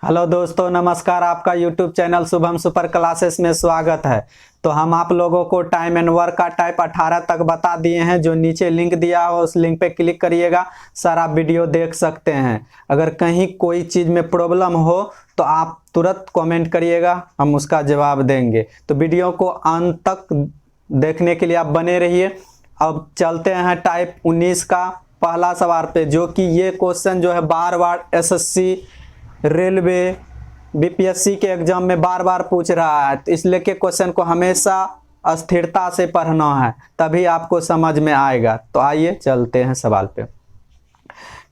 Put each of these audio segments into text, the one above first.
Hello दोस्तों, नमस्कार। आपका YouTube channel Shubham super classes में स्वागत है। तो हम आप लोगों को टाइम एंड वर्क का टाइप 18 तक बता दिए हैं। जो नीचे लिंक दिया हो उस लिंक पे क्लिक करिएगा, सारा वीडियो देख सकते हैं। अगर कहीं कोई चीज़ में प्रॉब्लम हो तो आप तुरंत कमेंट करिएगा, हम उसका जवाब देंगे। तो वीडियो को अंत तक देखने के लिए आप बने रहिए। अब चलते हैं टाइप 19 का पहला सवाल पे, जो कि ये क्वेश्चन जो है बार बार एसएससी, रेलवे, बीपीएससी के एग्जाम में बार बार पूछ रहा है। तो इसलिए के क्वेश्चन को हमेशा स्थिरता से पढ़ना है, तभी आपको समझ में आएगा। तो आइए चलते हैं सवाल पे।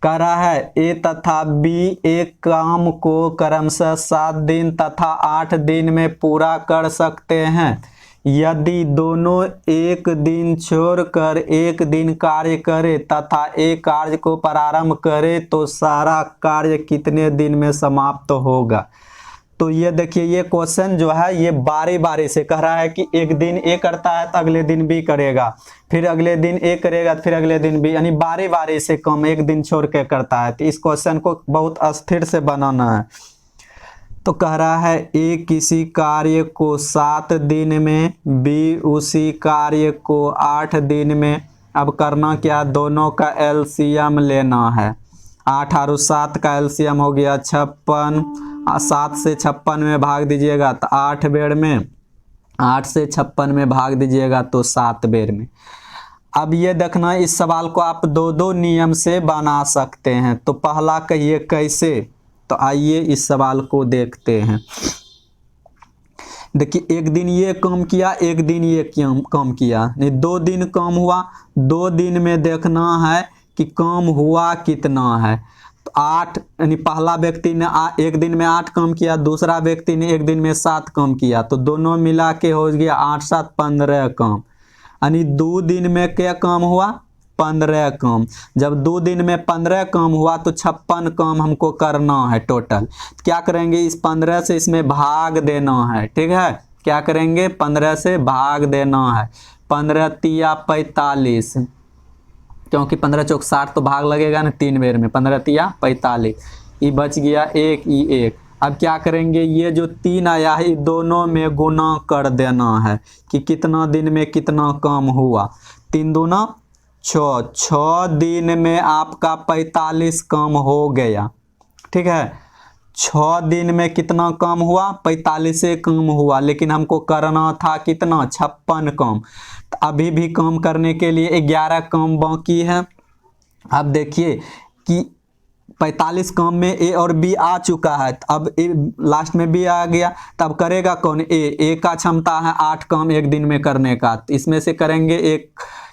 कह रहा है ए तथा बी एक काम को क्रमशः 7 दिन तथा 8 दिन में पूरा कर सकते हैं। यदि दोनों एक दिन छोड़कर एक दिन कार्य करे तथा एक कार्य को प्रारंभ करे तो सारा कार्य कितने दिन में समाप्त होगा। तो ये देखिए, ये क्वेश्चन जो है ये बारी बारी से कह रहा है कि एक दिन ए करता है तो अगले दिन बी करेगा, फिर अगले दिन ए करेगा, फिर अगले दिन बी, यानी बारी बारी से कम एक दिन छोड़ के करता है। तो इस क्वेश्चन को बहुत अस्थिर से बनाना है। तो कह रहा है ए किसी कार्य को 7 दिन में, बी उसी कार्य को 8 दिन में। अब करना क्या, दोनों का एलसीएम लेना है। 8 और 7 का एलसीएम हो गया 56। 7 से 56 में भाग दीजिएगा तो 8 बेर में, 8 से 56 में भाग दीजिएगा तो 7 बेर में। अब ये देखना, इस सवाल को आप दो दो नियम से बना सकते हैं। तो पहला कहिए कैसे, तो आइए इस सवाल को देखते हैं। देखिए, एक दिन ये काम किया, एक दिन ये काम किया, नहीं 2 दिन काम हुआ। 2 दिन में देखना है कि काम हुआ कितना है। तो 8, यानी पहला व्यक्ति ने एक दिन में 8 काम किया, दूसरा व्यक्ति ने एक दिन में 7 काम किया। तो दोनों मिला के हो गया 8 7 15 काम, यानी 2 दिन में क्या काम हुआ, 15 काम। जब 2 दिन में 15 काम हुआ तो 56 काम हमको करना है टोटल। क्या करेंगे, इस 15 से इसमें भाग देना है। ठीक है, क्या करेंगे, 15 से भाग देना है। 15 तिया 45, क्योंकि 15 चौक 60 तो भाग लगेगा ना 3 बेर में। 15 तिया 45, ये बच गया 1, ये 1। अब क्या करेंगे, ये जो 3 आया है दोनों में गुना कर देना है कि कितना दिन में कितना काम हुआ। 3 दूना 6, 6 दिन में आपका 45 काम हो गया। ठीक है, 6 दिन में कितना काम हुआ, 45 काम हुआ, लेकिन हमको करना था कितना, 56 काम। तो अभी भी काम करने के लिए 11 काम बाकी है। अब देखिए कि 45 काम में ए और बी आ चुका है, अब ए लास्ट में बी आ गया, तब करेगा कौन, ए का क्षमता है 8 काम एक दिन में करने का। तो इसमें से करेंगे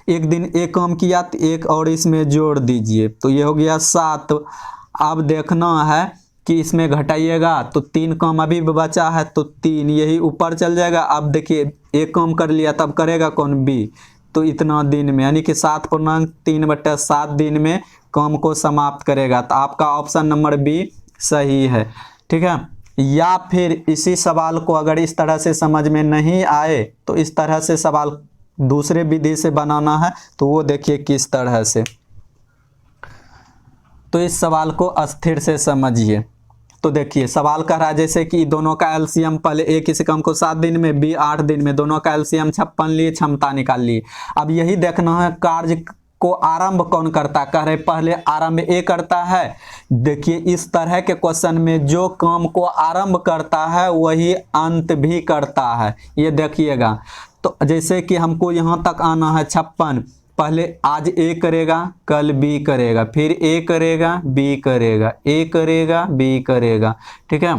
एक दिन एक काम किया तो एक और इसमें जोड़ दीजिए, तो ये हो गया 7। अब देखना है कि इसमें घटाइएगा तो 3 काम अभी बचा है, तो 3 यही ऊपर चल जाएगा। अब देखिए एक काम कर लिया, तब करेगा कौन, बी। तो इतना दिन में, यानी कि 7/3/7 दिन में काम को समाप्त करेगा। तो आपका ऑप्शन नंबर बी सही है। ठीक है, या फिर इसी सवाल को अगर इस तरह से समझ में नहीं आए तो इस तरह से सवाल दूसरे विधि से बनाना है, तो वो देखिए किस तरह से। तो इस सवाल को अस्थिर से समझिए। तो देखिए सवाल कह रहा है जैसे कि दोनों का एलसीएम, पहले ए किसी काम को 7 दिन में, बी 8 दिन में, दोनों का एलसीएम 56 लिए, क्षमता निकाल लिए। अब यही देखना है कार्य को आरंभ कौन करता, कह रहे पहले आरंभ ए करता है। देखिए इस तरह के क्वेश्चन में जो काम को आरंभ करता है वही अंत भी करता है, ये देखिएगा। तो जैसे कि हमको यहाँ तक आना है 56, पहले आज ए करेगा, कल बी करेगा, फिर ए करेगा, बी करेगा, ए करेगा, बी करेगा। ठीक है,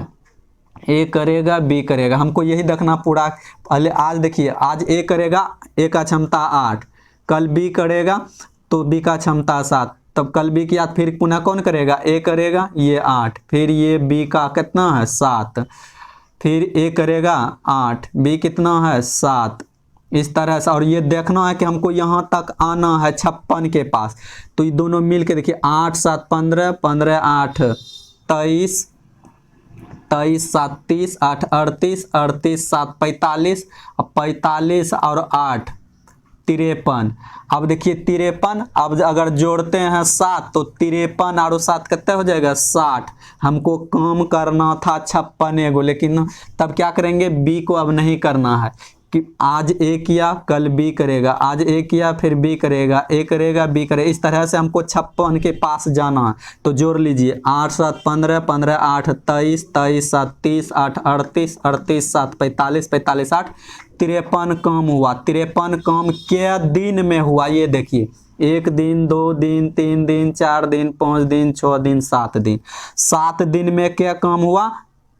ए करेगा, बी करेगा, हमको यही देखना पूरा। पहले आज देखिए, आज ए करेगा, ए का क्षमता 8, कल बी करेगा तो बी का क्षमता 7, तब कल बी किया फिर पुनः कौन करेगा, ए करेगा, ये 8, फिर ये बी का कितना है 7, फिर ए करेगा 8, बी कितना है 7, इस तरह से। और ये देखना है कि हमको यहाँ तक आना है 56 के पास। तो ये दोनों मिल के देखिए 8 7 15, 15 8 23, 23 7 30, 8 38, 38 7 45, 45 और 8 53। अब देखिए 53, अब अगर जोड़ते हैं 7 तो 53 और 7 कितना हो जाएगा 60। हमको काम करना था 56 गो, लेकिन तब क्या करेंगे, बी को अब नहीं करना है कि आज ए किया कल बी करेगा, आज ए किया फिर बी करेगा, ए करेगा बी करेगा, इस तरह से हमको 56 के पास जाना है। तो जोड़ लीजिए 8 7 15, 15 8 23, 23 7 30, 8 38, 38 7 45, 45 8 53 काम हुआ। 53 काम क्या दिन में हुआ ये देखिए, 1 दिन 2 दिन 3 दिन 4 दिन 5 दिन 6 दिन 7 दिन। 7 दिन में क्या काम हुआ,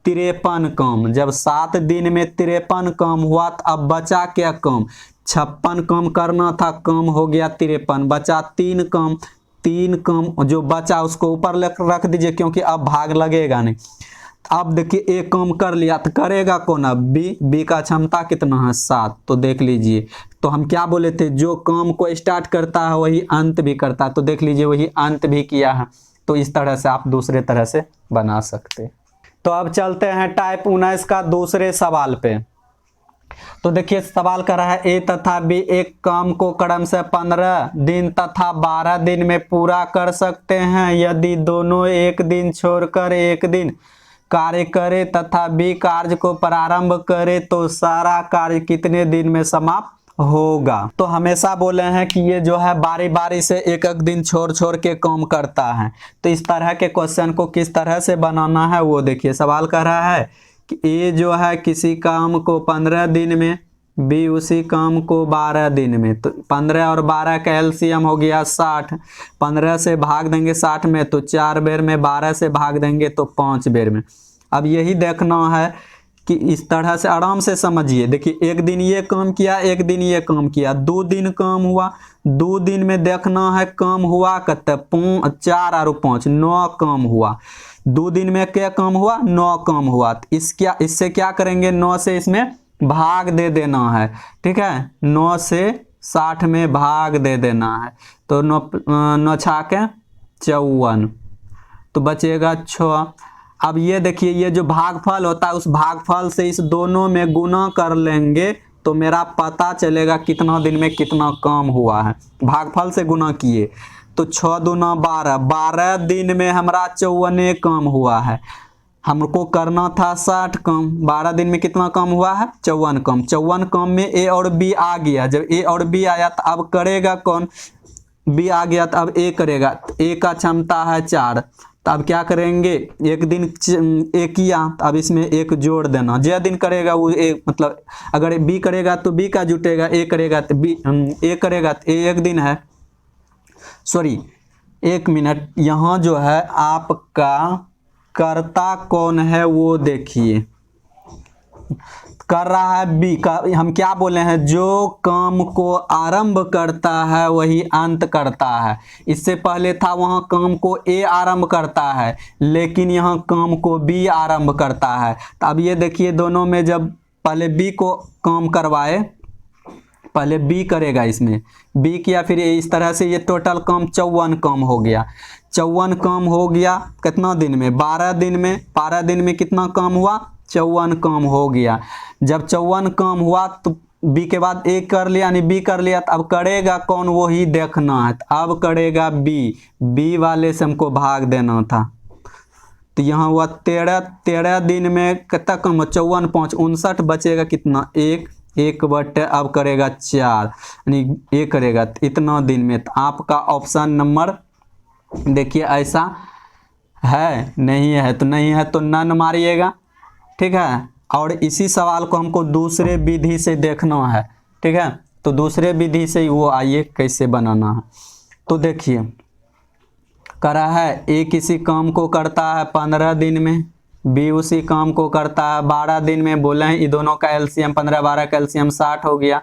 53 काम। जब 7 दिन में 53 काम हुआ तो अब बचा क्या काम, 56 काम करना था, काम हो गया 53, बचा 3 काम। 3 काम जो बचा उसको ऊपर रख दीजिए क्योंकि अब भाग लगेगा नहीं। अब देखिए एक काम कर लिया तो करेगा कौन, अब बी का क्षमता कितना है 7। तो देख लीजिए, तो हम क्या बोले थे, जो काम को स्टार्ट करता है वही अंत भी करता है। तो देख लीजिए वही अंत भी किया है। तो इस तरह से आप दूसरे तरह से बना सकते। तो अब चलते हैं टाइप 19 का दूसरे सवाल पे। तो देखिए सवाल कर रहा है ए तथा बी एक काम को क्रम से 15 दिन तथा 12 दिन में पूरा कर सकते हैं। यदि दोनों एक दिन छोड़कर एक दिन कार्य करे तथा बी कार्य को प्रारंभ करे तो सारा कार्य कितने दिन में समाप्त होगा। तो हमेशा बोले हैं कि ये जो है बारी बारी से एक एक दिन छोड़ छोड़ के काम करता है। तो इस तरह के क्वेश्चन को किस तरह से बनाना है वो देखिए। सवाल कर रहा है कि ए जो है किसी काम को 15 दिन में, बी उसी काम को 12 दिन में। तो 15 और 12 का एलसीएम हो गया 60। 15 से भाग देंगे 60 में तो 4 बेर में, 12 से भाग देंगे तो 5 बेर में। अब यही देखना है कि इस तरह से आराम से समझिए। देखिए एक दिन ये काम किया, एक दिन ये काम किया, 2 दिन काम हुआ। 2 दिन में देखना है काम हुआ कितना, 4 और 5 9 काम हुआ। 2 दिन में क्या काम हुआ, 9 काम हुआ। इससे क्या करेंगे, 9 से इसमें भाग दे देना है। ठीक है, 9 से 60 में भाग दे देना है। तो 9 छाके 54, तो बचेगा 6। अब ये देखिए ये जो भागफल होता है उस भागफल से इस दोनों में गुना कर लेंगे तो मेरा पता चलेगा कितना दिन में कितना काम हुआ है। भागफल से गुना किए तो 6 दूना 12, 12 दिन में हमारा 54 काम हुआ है। हमको करना था 60 काम, 12 दिन में कितना काम हुआ है, 54 काम। 54 काम में ए और बी आ गया। जब ए और बी आया तो अब करेगा कौन, बी आ गया तो अब ए करेगा। ए का क्षमता है 4, तो अब क्या करेंगे, एक दिन ए किया तो अब इसमें एक जोड़ देना। जो दिन करेगा वो ए, मतलब अगर बी करेगा तो बी का जुटेगा, ए करेगा तो बी, ए करेगा तो ए एक दिन है। सॉरी 1 मिनट, यहाँ जो है आपका कर्ता कौन है वो देखिए। कर रहा है बी का, हम क्या बोले हैं, जो काम को आरंभ करता है वही अंत करता है। इससे पहले था वहाँ काम को ए आरंभ करता है, लेकिन यहाँ काम को बी आरंभ करता है। तो अब ये देखिए दोनों में जब पहले बी को काम करवाए, पहले बी करेगा, इसमें बी किया, फिर इस तरह से ये टोटल काम 54 काम हो गया। 54 काम हो गया कितना दिन में, 12 दिन में। 12 दिन में कितना काम हुआ, 54 काम हो गया। जब 54 काम हुआ तो बी के बाद ए कर लिया, यानी बी कर लिया। तो अब करेगा कौन वो ही देखना है। तो अब करेगा बी वाले से हमको भाग देना था। तो यहाँ हुआ 13 दिन में कितना कम हुआ, 54 5 59, बचेगा कितना, 1 बटे अब करेगा 4, यानी ए करेगा इतना दिन में। तो आपका ऑप्शन नंबर देखिए ऐसा है, नहीं है तो नहीं है तो नन मारिएगा। ठीक है, और इसी सवाल को हमको दूसरे विधि से देखना है। ठीक है, तो दूसरे विधि से वो आइए कैसे बनाना है। तो देखिए करा है ए किसी काम को करता है 15 दिन में, बी उसी काम को करता है 12 दिन में। बोले हैं ये दोनों का एलसीएम 15 12 का एलसीएम 60 हो गया।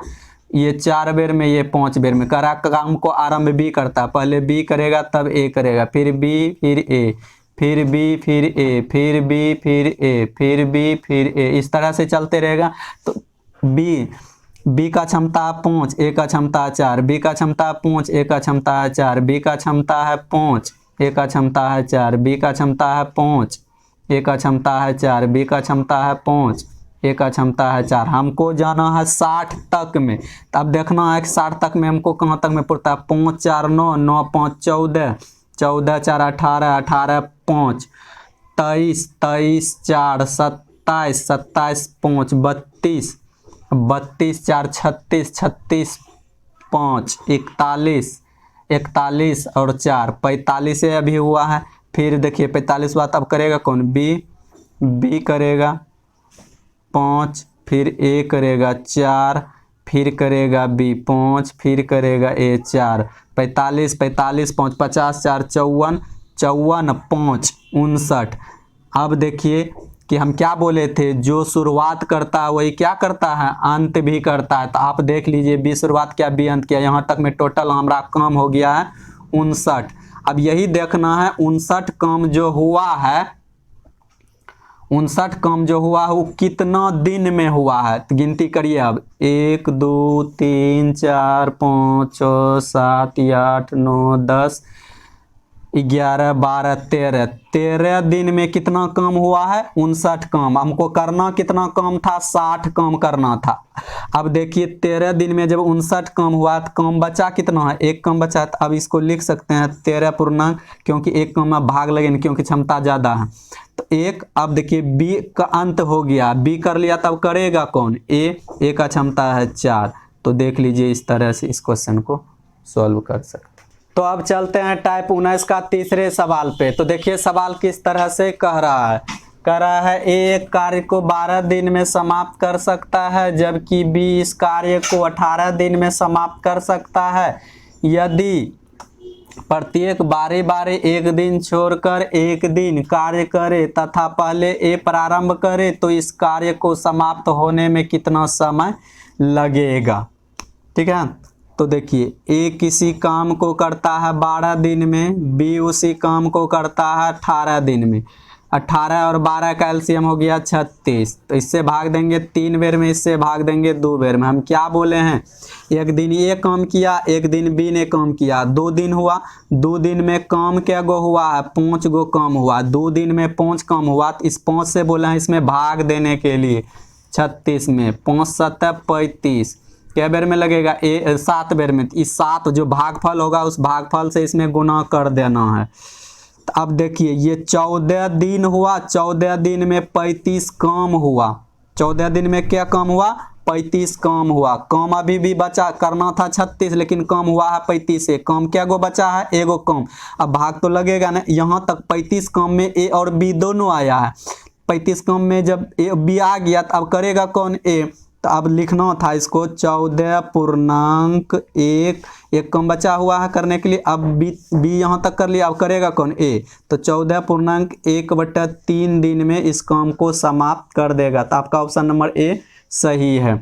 ये 4 बेर में, ये 5 बेर में। करा काम को आरंभ बी करता है, पहले बी करेगा तब ए करेगा, फिर बी फिर ए, फिर बी फिर ए, फिर बी फिर ए, फिर बी फिर ए, इस तरह से चलते रहेगा। तो बी का क्षमता 5, ए का क्षमता 4, बी का क्षमता 5, ए का क्षमता है 4, बी का क्षमता है 5, ए का क्षमता है 4, बी का क्षमता है 5, ए का क्षमता है 4, बी का क्षमता है 5, ए का क्षमता है 4। हमको जाना है 60 तक में, तो अब देखना है कि 60 तक में हमको कहाँ तक में पड़ता है। 5 4 9, 9 5 14, 14 4 18, 18 5 23, 23 4 27, 27 5 32, 32 4 36, 36 5 41, 41 और 4 45 से अभी हुआ है। फिर देखिए 45 हुआ, तब करेगा कौन, बी करेगा 5, फिर ए करेगा 4, फिर करेगा बी 5, फिर करेगा ए 4। 45 45 5 50 4 54, 54 5 59। अब देखिए कि हम क्या बोले थे, जो शुरुआत करता है वही क्या करता है, अंत भी करता है। तो आप देख लीजिए बी शुरुआत किया बी अंत किया, यहाँ तक में टोटल हमारा काम हो गया है 59। अब यही देखना है 59 काम जो हुआ है, 59 काम जो हुआ है वो कितना दिन में हुआ है। तो गिनती करिए अब, 1 2 3 4 5 6 7 8 9 10 11 12 13, 13 दिन में कितना काम हुआ है, 59 काम। हमको करना कितना काम था, 60 काम करना था। अब देखिए 13 दिन में जब 59 काम हुआ तो काम बचा कितना है, एक काम बचा है। तो अब इसको लिख सकते हैं 13 पूर्णांक, क्योंकि एक काम में भाग लगेंगे क्योंकि क्षमता ज़्यादा है। तो एक, अब देखिए बी का अंत हो गया, बी कर लिया तब करेगा कौन, ए का क्षमता है 4। तो देख लीजिए इस तरह से इस क्वेश्चन को सॉल्व कर सकते। तो अब चलते हैं टाइप 19 का तीसरे सवाल पे। तो देखिए सवाल किस तरह से कह रहा है, ए एक कार्य को 12 दिन में समाप्त कर सकता है, जबकि बी इस कार्य को 18 दिन में समाप्त कर सकता है। यदि प्रत्येक बारी बारी एक दिन छोड़कर एक दिन कार्य करे तथा पहले ए प्रारंभ करे, तो इस कार्य को समाप्त होने में कितना समय लगेगा। ठीक है, तो देखिए ए किसी काम को करता है 12 दिन में, बी उसी काम को करता है 18 दिन में। 18 और 12 का एलसीएम हो गया 36। तो इससे भाग देंगे 3 बेर में, इससे भाग देंगे 2 बेर में। हम क्या बोले हैं, एक दिन ये काम किया, एक दिन बी ने काम किया, 2 दिन हुआ। 2 दिन में काम क्या गो हुआ है, 5 गो काम हुआ। 2 दिन में 5 काम हुआ, तो इस 5 से बोले हैं इसमें भाग देने के लिए 36 में। 5 7 35, क्या बेर में लगेगा, 7 बेर में। इस 7 जो भागफल होगा उस भागफल से इसमें गुना कर देना है। तो अब देखिए ये 14 दिन हुआ, 14 दिन में 35 काम हुआ। 14 दिन में क्या काम हुआ, 35 काम हुआ। काम अभी भी बचा, करना था 36 लेकिन काम हुआ है 35 से। काम क्या गो बचा है, एगो काम। अब भाग तो लगेगा ना, यहाँ तक 35 काम में ए और बी दोनों आया है। 35 काम में जब ए बी आ गया तो अब करेगा कौन, ए। तो अब लिखना था इसको 14 पूर्णांक 1, एक कम बचा हुआ है करने के लिए। अब बी यहाँ तक कर लिया, अब करेगा कौन, ए। तो 14 पूर्णांक 1/3 दिन में इस काम को समाप्त कर देगा। तो आपका ऑप्शन नंबर ए सही है।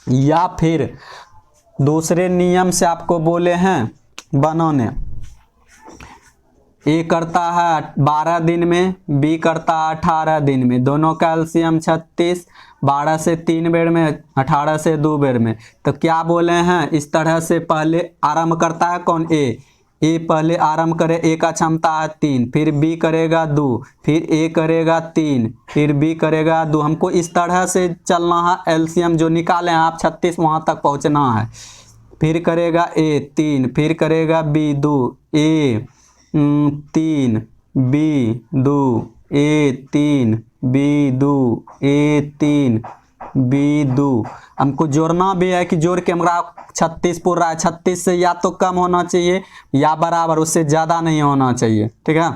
या फिर दूसरे नियम से आपको बोले हैं बनाने, ए करता है 12 दिन में, बी करता है 18 दिन में। दोनों का एलसीएम 36, 12 से 3 बेर में, 18 से 2 बेर में। तो क्या बोले हैं, इस तरह से पहले आरंभ करता है कौन, ए पहले आरंभ करे, ए का क्षमता है 3, फिर बी करेगा 2, फिर ए करेगा 3, फिर बी करेगा 2। हमको इस तरह से चलना है, एलसीएम जो निकाले हैं आप 36 वहाँ तक पहुँचना है। फिर करेगा ए 3, फिर करेगा बी 2, ए 3 बी 2, ए 3 बी 2, ए 3 बी 2। हमको जोड़ना भी है कि जोड़ के हमारा 36 पूर रहा है। 36 से या तो कम होना चाहिए या बराबर, उससे ज़्यादा नहीं होना चाहिए। ठीक है,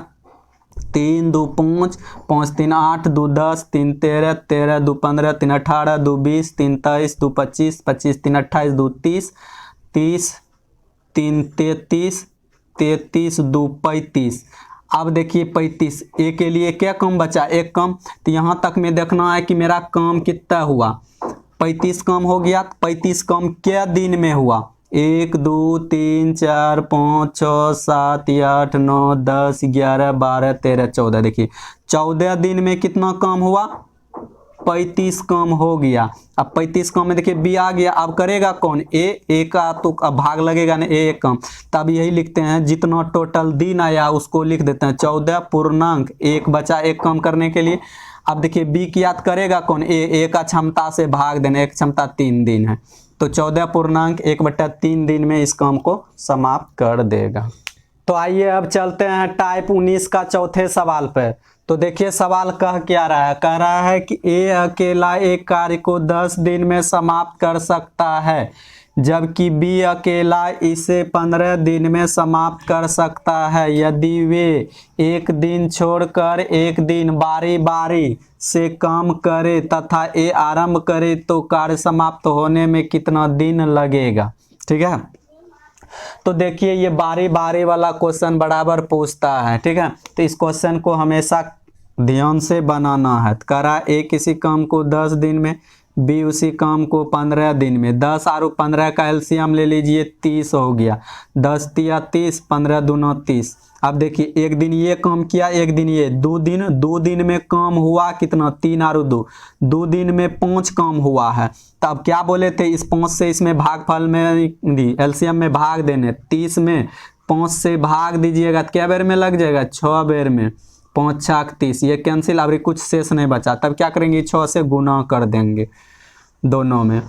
3 2 5, 5 3 8, 2 10, 3 13, 13 2 15, 3 18, 2 20, 3 23, 2 25, 25 3 28, 2 30, 30 3 33, 33 2 35। अब देखिए 35, ए के लिए क्या कम बचा, एक कम। तो यहाँ तक में देखना है कि मेरा काम कितना हुआ, 35 काम हो गया। 35 काम क्या दिन में हुआ, 1 2 3 4 5 6 7 8 9 10 11 12 13 14। देखिए 14 दिन में कितना काम हुआ, 35 काम हो गया। अब 35 काम में देखिए बी आ गया, अब करेगा कौन, ए का तो अब भाग लगेगा ना, ए कम। तब यही लिखते हैं, जितना टोटल दिन आया उसको लिख देते हैं 14 पूर्णांक 1 बचा, एक कम करने के लिए। अब देखिए बी की याद करेगा कौन, ए का क्षमता से भाग देना, एक क्षमता 3 दिन है, तो 14.1/3 दिन में इस काम को समाप्त कर देगा। तो आइए अब चलते हैं टाइप 19 का चौथे सवाल पे। तो देखिए सवाल कह क्या रहा है, कह रहा है कि ए अकेला एक कार्य को 10 दिन में समाप्त कर सकता है, जबकि बी अकेला इसे 15 दिन में समाप्त कर सकता है। यदि वे एक दिन छोड़कर एक दिन बारी बारी से काम करे तथा ए आरंभ करे तो कार्य समाप्त होने में कितना दिन लगेगा। ठीक है, तो देखिए ये बारी बारी वाला क्वेश्चन बराबर पूछता है। ठीक है, तो इस क्वेश्चन को हमेशा ध्यान से बनाना है। करा ए किसी काम को 10 दिन में, बी उसी काम को 15 दिन में। 10 और 15 का एलसीएम ले लीजिए, 30 हो गया। 10 तिया 30, 15 दूना 30। अब देखिए एक दिन ये काम किया, एक दिन ये, 2 दिन में काम हुआ कितना, 3 और 2, 2 दिन में 5 काम हुआ है। तो अब क्या बोले थे, इस 5 से इसमें भागफल में एलसीएम में भाग देने, 30 में 5 से भाग दीजिएगा तो क्या बेर में लग जाएगा, 6 बेर में, 5 छाक 30, ये कैंसिल, अब कुछ शेष नहीं बचा। तब क्या करेंगे, 6 से गुना कर देंगे दोनों में।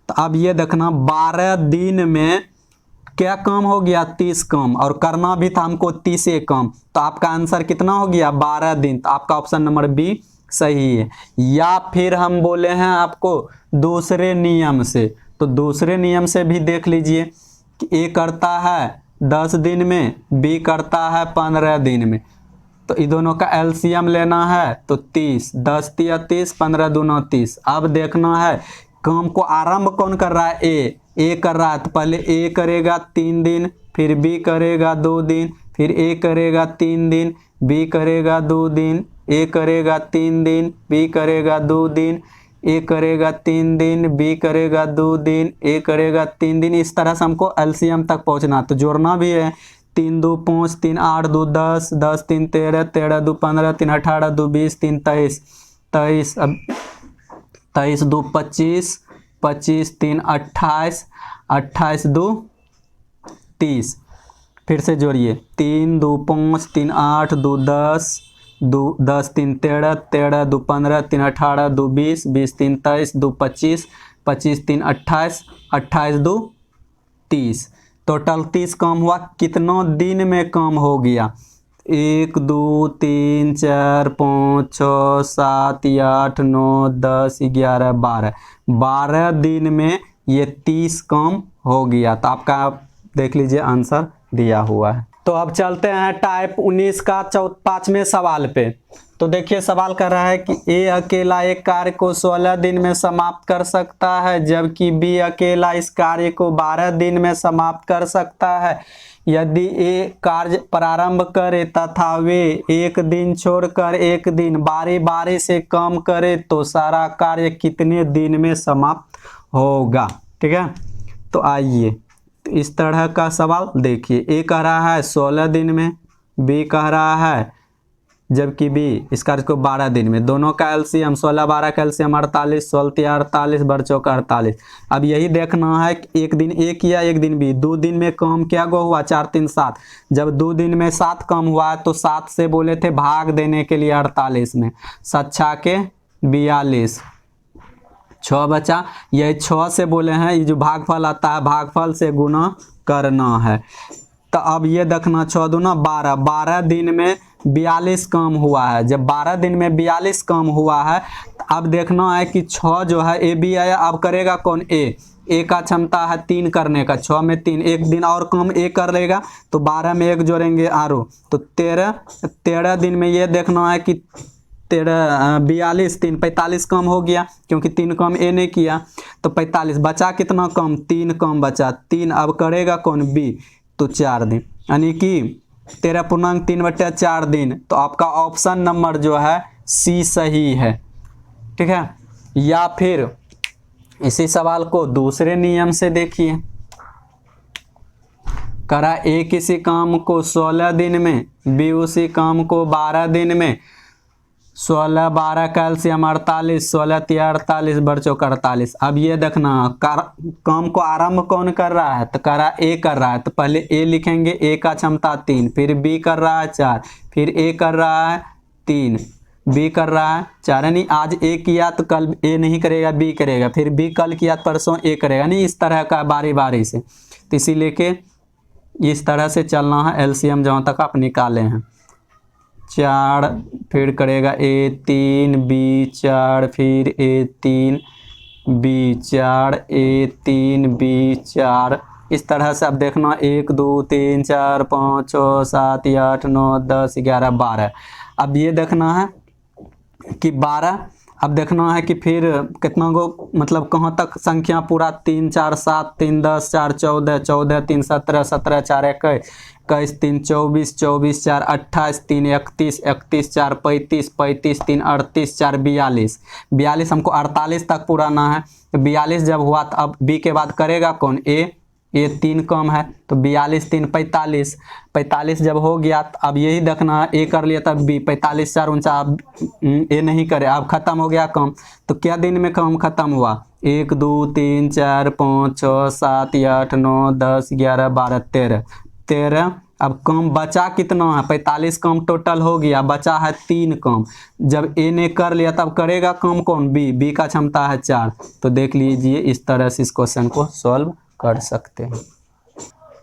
तो अब ये देखना 12 दिन में क्या काम हो गया, 30 काम, और करना भी था हमको 30 काम। तो आपका आंसर कितना हो गया, 12 दिन। तो आपका ऑप्शन नंबर बी सही है। या फिर हम बोले हैं आपको दूसरे नियम से, तो दूसरे नियम से भी देख लीजिए कि ए करता है 10 दिन में, बी करता है 15 दिन में। तो इन दोनों का एलसीएम लेना है, तो 30, 10 तिया 30, 15 दूना 30। अब देखना है काम को आरंभ कौन कर रहा है, ए कर रहा है। तो पहले ए करेगा 3 दिन, फिर बी करेगा 2 दिन, फिर ए करेगा 3 दिन, बी करेगा 2 दिन, ए करेगा 3 दिन, बी करेगा 2 दिन, ए करेगा 3 दिन, बी करेगा 2 दिन, ए करेगा 3 दिन। इस तरह से हमको एलसीएम तक पहुंचना, तो जोड़ना भी है। 3 2 5, 3 8 2 10, 10 3 13, 13 2 15, 3 18 2 20, 3 23, 23, अब 23 2 25, 25 3 28, 28 2 30। फिर से जोड़िए, 3 2 5, 3 8 2 10, 10 3 13, 13 2 15, 3 18 2 20, 20 3 23, 2 25, 25 3 28, 28 2 30। टोटल 30 काम हुआ। कितनों दिन में काम हो गया, 1 2 3 4 5 6 7 8 9 10 11 12, 12 दिन में ये 30 काम हो गया। तो आपका देख लीजिए आंसर दिया हुआ है। तो अब चलते हैं टाइप 19 का 5वें सवाल पे। तो देखिए सवाल कर रहा है कि ए अकेला एक कार्य को 16 दिन में समाप्त कर सकता है, जबकि बी अकेला इस कार्य को 12 दिन में समाप्त कर सकता है। यदि ए कार्य प्रारंभ करे तथा वे एक दिन छोड़कर एक दिन बारी बारी से काम करे तो सारा कार्य कितने दिन में समाप्त होगा। ठीक है, तो आइए इस तरह का सवाल देखिए। ए कह रहा है 16 दिन में, बी कह रहा है, जबकि बी इस कार्य को 12 दिन में। दोनों का एलसीएम 16 12 का एलसीएम 48, 16 48 बर चौका 48। अब यही देखना है कि एक दिन ए किया एक दिन बी, 2 दिन में काम क्या गो हुआ, 4 3 7। जब 2 दिन में 7 काम हुआ तो 7 से बोले थे भाग देने के लिए 48 में, 7 6 के 42, 6 बचा। यही 6 से बोले हैं, ये जो भागफल आता है भागफल से गुना करना है। तो अब ये देखना 6 दूना 12, 12 दिन में 42 काम हुआ है। जब 12 दिन में 42 काम हुआ है तो अब देखना है कि 6 जो है ए बी आया, अब करेगा कौन, ए का क्षमता है 3 करने का, 6 में 3, एक दिन और काम ए कर लेगा तो 12 में 1 जोड़ेंगे आरो, तो 13 दिन में ये देखना है कि 42 3 45 कम हो गया, क्योंकि 3 कम ए ने किया। तो 45 बचा कितना कम, 3 कम बचा, 3 अब करेगा कौन, बी, तो 4 दिन, यानी कि 13.3/4 दिन। तो आपका ऑप्शन नंबर जो है सी सही है। ठीक है, या फिर इसी सवाल को दूसरे नियम से देखिए। करा ए किसी काम को 16 दिन में, बी उसी काम को 12 दिन में। 16 12 का एलसीएम 48, 16 3 48 बर चौका 48। अब ये देखना काम को आरंभ कौन कर रहा है, तो करा ए कर रहा है, तो पहले ए लिखेंगे, ए का क्षमता 3, फिर बी कर रहा है 4, फिर ए कर रहा है 3, बी कर रहा है 4, यानी आज ए किया तो कल ए नहीं करेगा, बी करेगा, फिर बी कल किया तो परसों ए करेगा, नहीं इस तरह का बारी बारी से। तो इसीलिए के इस तरह से चलना है। एलसीएम जहाँ तक आप निकाले हैं 4, फिर करेगा A3 B4, फिर A3 B4 A3 B4, इस तरह से अब देखना 1 2 3 4 5 6 7 8 9 10 11 12। अब ये देखना है कि 12, अब देखना है कि फिर कितना गो मतलब कहाँ तक संख्या पूरा 3 4 7 3 10 4 14 14 3 17 17 4 21 21 3 24 24 4 28 3 31 31 4 35 35 3 38 4 42 42, हमको 48 तक पुराना है। तो 42 जब हुआ तो अब बी के बाद करेगा कौन, ए 3 कम है तो 42 3 45, 45 जब हो गया तो अब यही देखना है, ए कर लिया तब बी, 45 4 49, अब ए नहीं करे, अब खत्म हो गया काम। तो क्या दिन में काम खत्म हुआ, 1 2 3 4 5 6 7 8 9 10 11 12 13। अब काम बचा कितना है, 45 काम टोटल हो गया, बचा है 3 काम। जब ए ने कर लिया तब करेगा काम कौन, बी का क्षमता है 4। तो देख लीजिए इस तरह से इस क्वेश्चन को सॉल्व कर सकते हैं।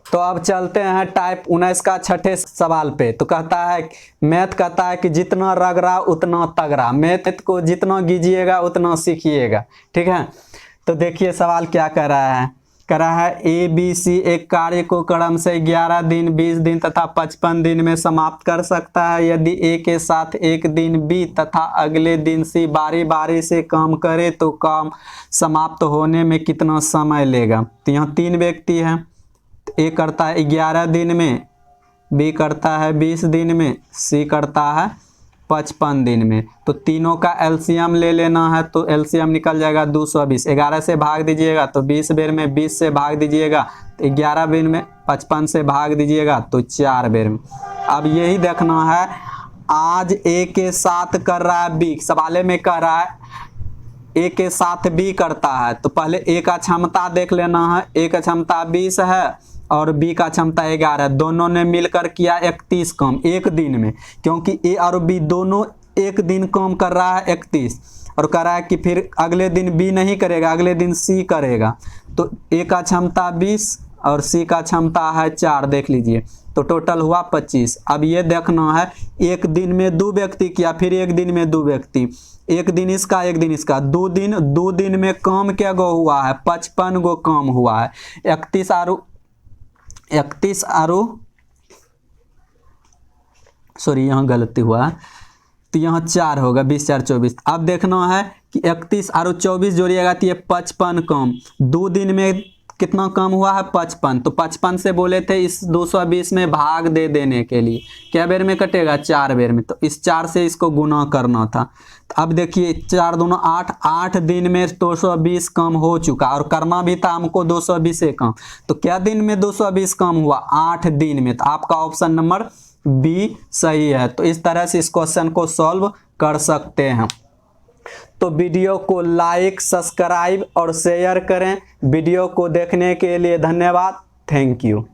तो अब चलते हैं टाइप 19 का छठे सवाल पे। तो कहता है मैथ कहता है कि जितना रगड़ा उतना तगड़ा, मैथ को जितना कीजिएगा उतना सीखिएगा, ठीक है। तो देखिए सवाल क्या कर रहा है, कह रहा है ABC एक कार्य को क्रम से 11 दिन 20 दिन तथा 55 दिन में समाप्त कर सकता है। यदि A के साथ एक दिन B तथा अगले दिन C बारी बारी से काम करे तो काम समाप्त होने में कितना समय लेगा। तो यहाँ 3 व्यक्ति हैं, A करता है 11 दिन में, B करता है 20 दिन में, C करता है 55 दिन में। तो तीनों का एलसीएम ले लेना है, तो एलसीएम निकल जाएगा 220। 11 से भाग दीजिएगा तो 20 बेर में, 20 से भाग दीजिएगा तो 11 बेर में, 55 से भाग दीजिएगा तो 4 बेर में। अब यही देखना है, आज ए के साथ कर रहा है बी, सवाले में कह रहा है ए के साथ बी करता है, तो पहले ए का क्षमता देख लेना है। ए का क्षमता 20 है और बी का क्षमता 11, दोनों ने मिलकर किया 31 काम एक दिन में, क्योंकि ए और बी दोनों एक दिन काम कर रहा है 31, और कह रहा है कि फिर अगले दिन बी नहीं करेगा, अगले दिन सी करेगा। तो ए का क्षमता 20 और सी का क्षमता है 4, देख लीजिए, तो टोटल हुआ 25। अब ये देखना है एक दिन में 2 व्यक्ति किया, फिर एक दिन में 2 व्यक्ति, एक दिन इसका एक दिन इसका, 2 दिन में काम क्या गो हुआ है, 55 गो काम हुआ है। 31 आरो सॉरी यहाँ गलती हुआ, तो यहाँ 4 होगा, 20 4 24। अब देखना है कि 31 और 24 जोड़िएगा तो ये 55 काम, 2 दिन में कितना काम हुआ है 55। तो 55 से बोले थे इस 220 में भाग दे देने के लिए, क्या बेर में कटेगा, 4 बेर में। तो इस 4 से इसको गुना करना था। तो अब देखिए 4 दूना 8, 8 दिन में 220 काम हो चुका, और करना भी था हमको 220 से कम। तो क्या दिन में 220 काम हुआ, 8 दिन में। तो आपका ऑप्शन नंबर बी सही है। तो इस तरह से इस क्वेश्चन को सॉल्व कर सकते हैं। तो वीडियो को लाइक, सब्सक्राइब और शेयर करें। वीडियो को देखने के लिए धन्यवाद। Thank you.